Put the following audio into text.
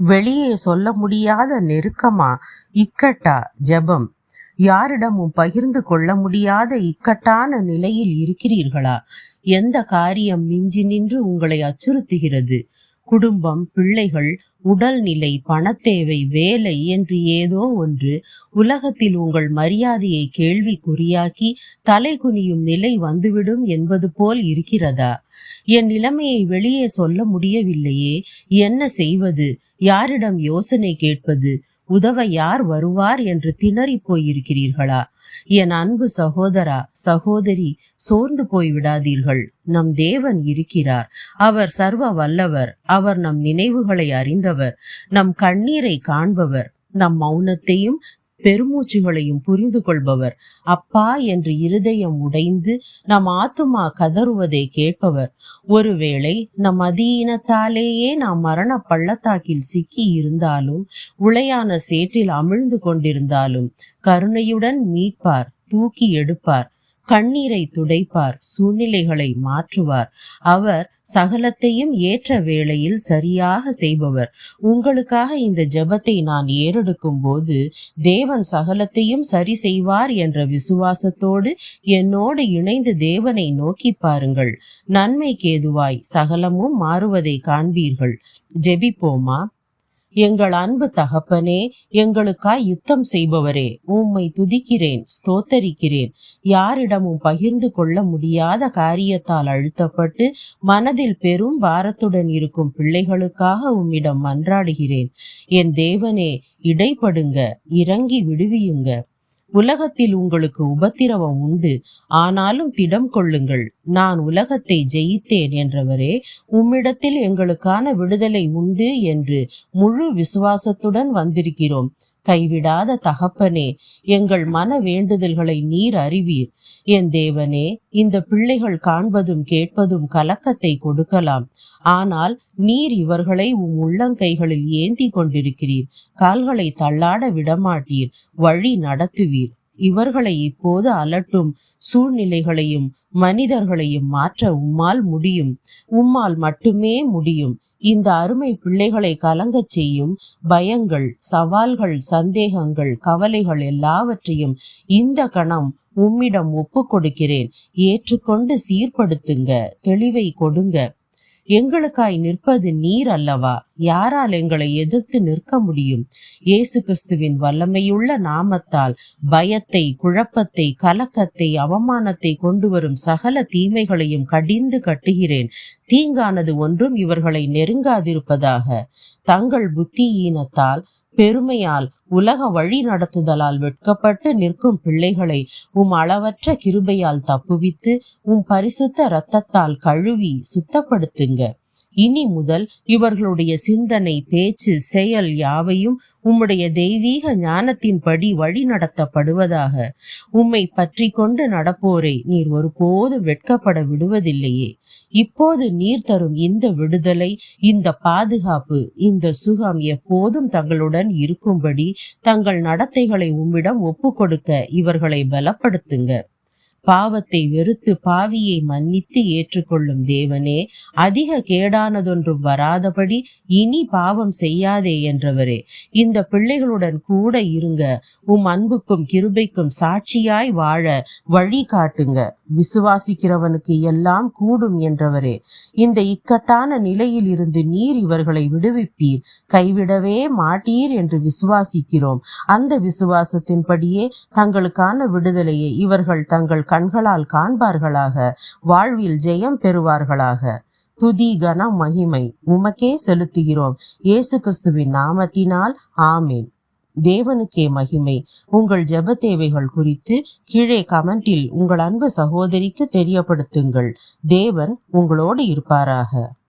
வெளியே சொல்ல முடியாத நெருக்கமா, இக்கட்டா ஜெபம்? யாரிடமும் பகிர்ந்து கொள்ள முடியாத இக்கட்டான நிலையில் இருக்கிறீர்களா? எந்த காரியம் மிஞ்சி நின்று உங்களை அச்சுறுத்துகிறது? குடும்பம், பிள்ளைகள், உடல்நிலை, பணத்தேவை, வேலை என்று ஏதோ ஒன்று உலகத்தில் உங்கள் மரியாதையை கேள்விக்குறியாக்கி தலை குனியும் நிலை வந்துவிடும் என்பது போல் இருக்கிறதா? என் நிலைமையை வெளியே சொல்ல முடியவில்லையே, என்ன செய்வது? யாரிடம் யோசனை கேட்பது? உதவ யார் வருவார் என்று திணறி போயிருக்கிறீர்களா? என் அன்பு சகோதரா, சகோதரி, சோர்ந்து போய் விடாதீர்கள். நம் தேவன் இருக்கிறார். அவர் சர்வ வல்லவர். அவர் நம் நினைவுகளை அறிந்தவர், நம் கண்ணீரை காண்பவர், நம் மௌனத்தையும் பெருமூச்சுகளையும் புரிந்து கொள்பவர். அப்பா என்று இருதயம் உடைந்து நம் ஆத்துமா கதறுவதை கேட்பவர். ஒருவேளை நம் அதீனத்தாலேயே நாம் மரண பள்ளத்தாக்கில் சிக்கி இருந்தாலும், உளையான சேற்றில் அமிழ்ந்து கொண்டிருந்தாலும் கருணையுடன் மீட்பார், தூக்கி எடுப்பார், கண்ணீரை துடைப்பார், சூழ்நிலைகளை மாற்றுவார். அவர் சகலத்தையும் ஏற்ற வேளையில் சரியாக செய்பவர். உங்களுக்காக இந்த ஜெபத்தை நான் ஏறெடுக்கும் போது தேவன் சகலத்தையும் சரி செய்வார் என்ற விசுவாசத்தோடு என்னோடு இணைந்து தேவனை நோக்கி பாருங்கள். நன்மைக்கு ஏதுவாய் சகலமும் மாறுவதை காண்பீர்கள். ஜெபிப்போமா? எங்கள் அன்பு தகப்பனே, எங்களுக்காய் யுத்தம் செய்பவரே, உம்மை துதிக்கிறேன், ஸ்தோத்தரிக்கிறேன். யாரிடமும் பகிர்ந்து கொள்ள முடியாத காரியத்தால் அழுத்தப்பட்டு மனதில் பெரும் பாரத்துடன் இருக்கும் பிள்ளைகளுக்காக உம்மிடம் மன்றாடுகிறேன். என் தேவனே, இடைப்படுங்க, இறங்கி விடுவியுங்க. உலகத்தில் உங்களுக்கு உபத்திரவம் உண்டு, ஆனாலும் திடம் கொள்ளுங்கள், நான் உலகத்தை ஜெயித்தேன் என்றவரே, உம்மிடத்தில் எங்களுக்கான விடுதலை உண்டு என்று முழு விசுவாசத்துடன் வந்திருக்கிறோம். கைவிடாத தகப்பனே, எங்கள் மன வேண்டுதல்களை நீர் அறிவீர். என் தேவனே, இந்த பிள்ளைகள் காண்பதும் கேட்பதும் கலக்கத்தை கொடுக்கலாம். ஆனால் நீர் இவர்களை உம் உள்ளங்கைகளில் ஏந்தி கொண்டிருக்கிறீர். கால்களை தள்ளாட விடமாட்டீர், வழி நடத்துவீர். இவர்களை இப்போது அலட்டும் சூழ்நிலைகளையும் மனிதர்களையும் மாற்ற உம்மால் முடியும். உம்மால் மட்டுமே முடியும். இந்த அருமை பிள்ளைகளை கலங்கச் செய்யும் பயங்கள், சவால்கள், சந்தேகங்கள், கவலைகள் எல்லாவற்றையும் இந்த கணம் உம்மிடம் ஒப்பு கொடுக்கிறேன். ஏற்றுக்கொண்டு சீர்படுத்துங்க, தெளிவை கொடுங்க. எங்களுக்காய் நிற்பது நீர் அல்லவா? யாரால் எங்களை எதிர்த்து நிற்க முடியும்? இயேசு கிறிஸ்துவின் வல்லமையுள்ள நாமத்தால் பயத்தை, குழப்பத்தை, கலக்கத்தை, அவமானத்தை கொண்டு வரும் சகல தீமைகளையும் கடிந்து கட்டுகிறேன். தீங்கானது ஒன்றும் இவர்களை நெருங்காதிருப்பதாக. தங்கள் புத்தியீனத்தால், பெருமையால், உலக வழி நடத்துதலால் வெட்கப்பட்டு நிற்கும் பிள்ளைகளை உம் அளவற்ற கிருபையால் தப்புவித்து உம் பரிசுத்த இரத்தத்தால் கழுவி சுத்தப்படுத்துங்க. இனி முதல் இவர்களுடைய சிந்தனை, பேச்சு, செயல் யாவையும் உம்முடைய தெய்வீக ஞானத்தின்படி வழி நடத்தப்படுவதாக. உம்மை பற்றி கொண்டு நடப்போரை நீர் ஒருபோதும் வெட்கப்பட விடுவதில்லையே. இப்போது நீர் தரும் இந்த விடுதலை, இந்த பாதுகாப்பு, இந்த சுகம் எப்போதும் தங்களுடன் இருக்கும்படி தங்கள் நடத்தைகளை உம்மிடம் ஒப்பு கொடுக்க இவர்களை பலப்படுத்துங்க. பாவத்தை வெறுத்து பாவியை மன்னித்து ஏற்றுக்கொள்ளும் தேவனே, அதிக கேடானதொன்றும் வராதபடி இனி பாவம் செய்யாதே என்றவரே, இந்த பிள்ளைகளுடன் கூட இருங்க. உம் அன்புக்கும் கிருபைக்கும் சாட்சியாய் வாழ வழி காட்டுங்க. விசுவாசிக்கிறவனுக்கு எல்லாம் கூடும் என்றவரே, இந்த இக்கட்டான நிலையில் இருந்து நீர் இவர்களை விடுவிப்பீர், கைவிடவே மாட்டீர் என்று விசுவாசிக்கிறோம். அந்த விசுவாசத்தின்படியே தங்களுக்கான விடுதலையை இவர்கள் தங்கள் கண்களால் காண்பார்களாக. வாழ்வில் ஜெயம் பெறுவார்களாக. துதி, கனம், மகிமை உமக்கே செலுத்துகிறோம், இயேசு கிறிஸ்துவின் நாமத்தினால். ஆமேன். தேவனுக்கே மகிமை. உங்கள் ஜெப தேவைகள் குறித்து கீழே கமெண்டில் உங்கள் அன்பு சகோதரிக்கு தெரியப்படுத்துங்கள். தேவன் உங்களோடு இருப்பாராக.